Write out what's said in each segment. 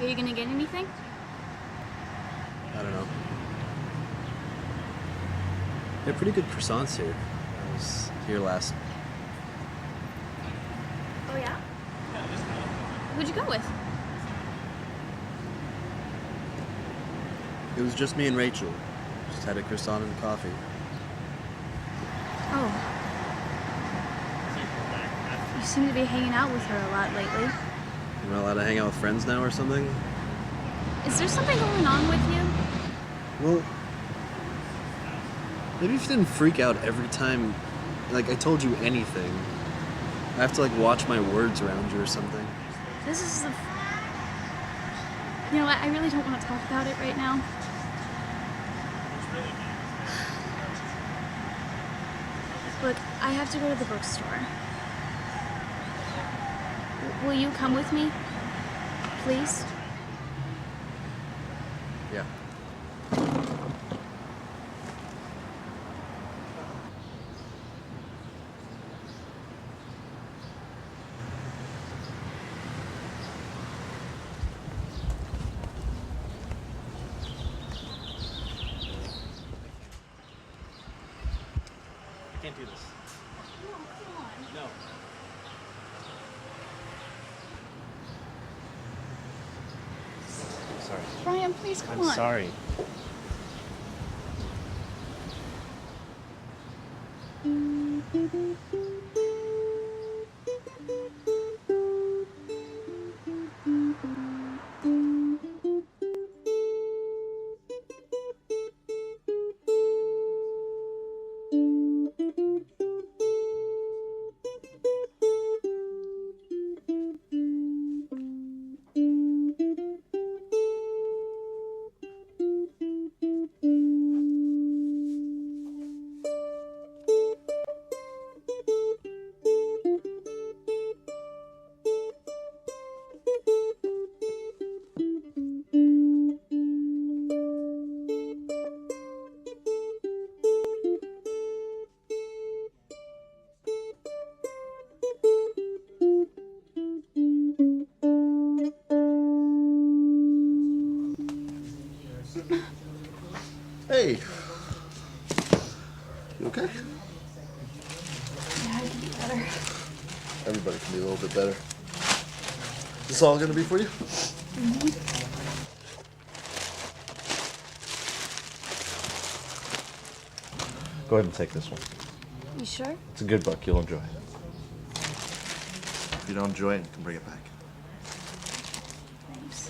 Are you gonna get anything? I don't know. They're pretty good croissants here. I was here last. Oh yeah? Who'd you go with? It was just me and Rachel. Just had a croissant and coffee. Oh. You seem to be hanging out with her a lot lately. You're not allowed to hang out with friends now or something? Is there something going on with you? Well, maybe if you didn't freak out every time, like, I told you anything. I have to, like, watch my words around you or something. This is the... You know what, I really don't want to talk about it right now. Look, I have to go to the bookstore. Will you come with me? Please? Yeah. I can't do this. No, come on. No. I'm sorry. Brian, please come I'm on. sorry. Hey. You okay? Yeah, I can be better. Everybody can be a little bit better. Is this all gonna be for you? Go ahead and take this one. You sure? It's a good book. You'll enjoy it. If you don't enjoy it, you can bring it back. Thanks.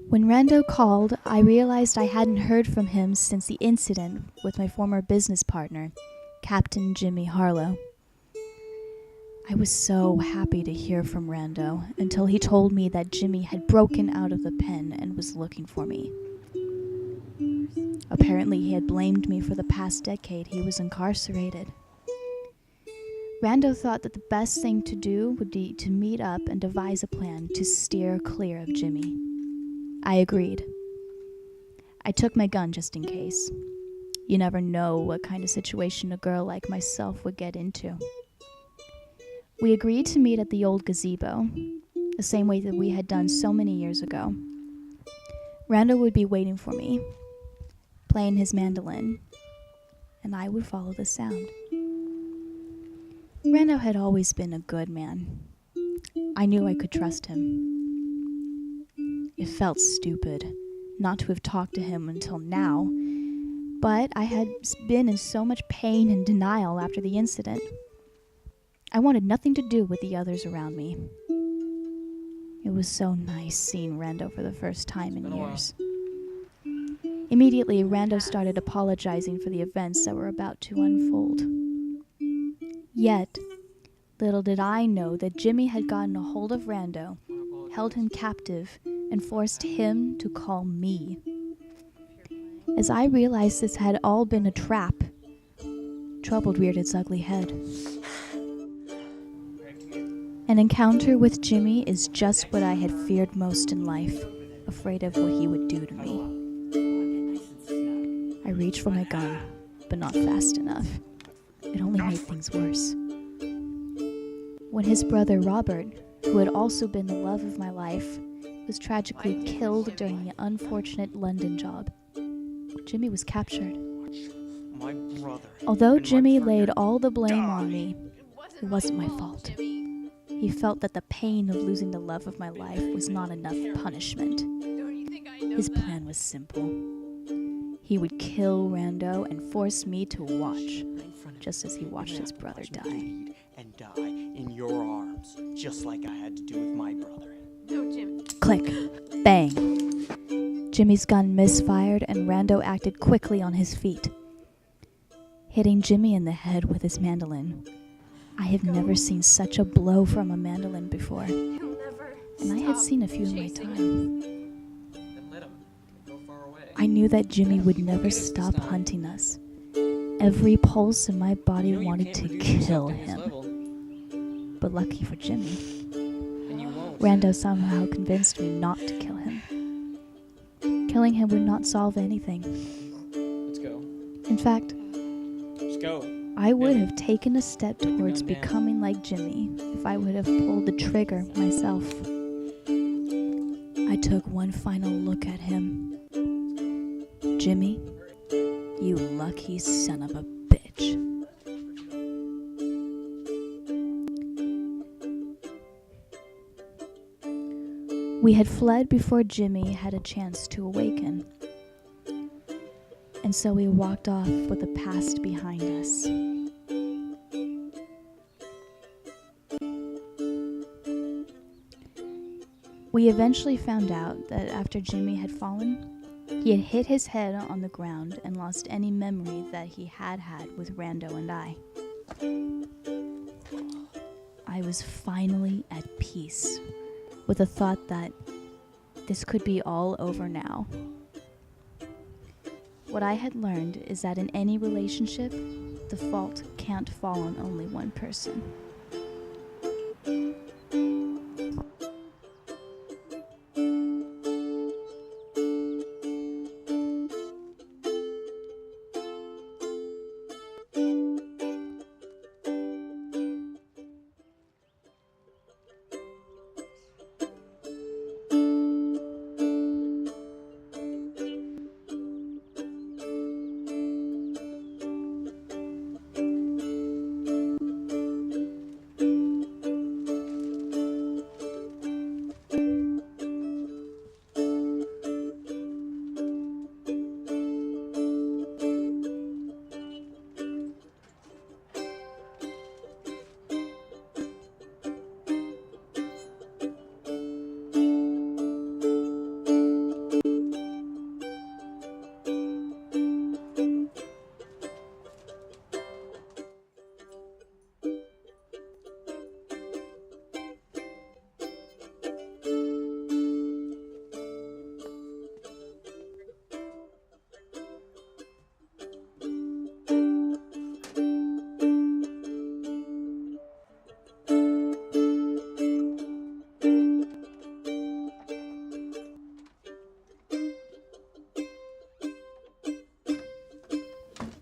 When Rando called, I realized I hadn't heard from him since the incident with my former business partner, Captain Jimmy Harlow. I was so happy to hear from Rando until he told me that Jimmy had broken out of the pen and was looking for me. Apparently, he had blamed me for the past decade he was incarcerated. Rando thought that the best thing to do would be to meet up and devise a plan to steer clear of Jimmy. I agreed. I took my gun just in case. You never know what kind of situation a girl like myself would get into. We agreed to meet at the old gazebo, the same way that we had done so many years ago. Rando would be waiting for me, playing his mandolin, and I would follow the sound. Rando had always been a good man. I knew I could trust him. It felt stupid not to have talked to him until now, But I had been in so much pain and denial after the incident. I wanted nothing to do with the others around me. It was so nice seeing Rando for the first time in years. Immediately, Rando started apologizing for the events that were about to unfold. Yet, little did I know that Jimmy had gotten a hold of Rando, held him captive, and forced him to call me. As I realized this had all been a trap, trouble reared its ugly head. An encounter with Jimmy is just what I had feared most in life, afraid of what he would do to me. I reached for my gun, but not fast enough. It only made things worse. When his brother Robert, who had also been the love of my life, was tragically killed during the unfortunate London job, Jimmy was captured. Although Jimmy laid all the blame on me, it wasn't my fault. He felt that the pain of losing the love of my life was not enough punishment. His plan was simple. He would kill Rando and force me to watch, just as he watched his brother die. And die in your arms, just like I had to do with my brother. No, Jim. Click. Bang. Jimmy's gun misfired and Rando acted quickly on his feet, hitting Jimmy in the head with his mandolin. I have never seen such a blow from a mandolin before, and I had seen a few in my time. I knew that Jimmy would never stop hunting us. Every pulse in my body wanted to kill him. But lucky for Jimmy, Rando somehow convinced me not to kill him. Killing him would not solve anything. Let's go. In fact, Let's go. I would have taken a step towards becoming like Jimmy if I would have pulled the trigger myself. I took one final look at him. Jimmy, you lucky son of a bitch. We had fled before Jimmy had a chance to awaken. And so we walked off with the past behind us. We eventually found out that after Jimmy had fallen, he had hit his head on the ground and lost any memory that he had had with Rando and I. I was finally at peace with the thought that this could be all over now. What I had learned is that in any relationship, the fault can't fall on only one person.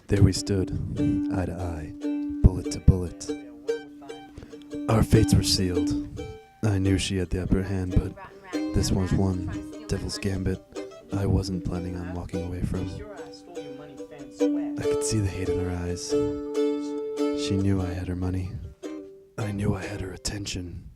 There we stood, eye to eye, bullet to bullet. Our fates were sealed. I knew she had the upper hand, but this was one devil's gambit I wasn't planning on walking away from. I could see the hate in her eyes. She knew I had her money. I knew I had her attention.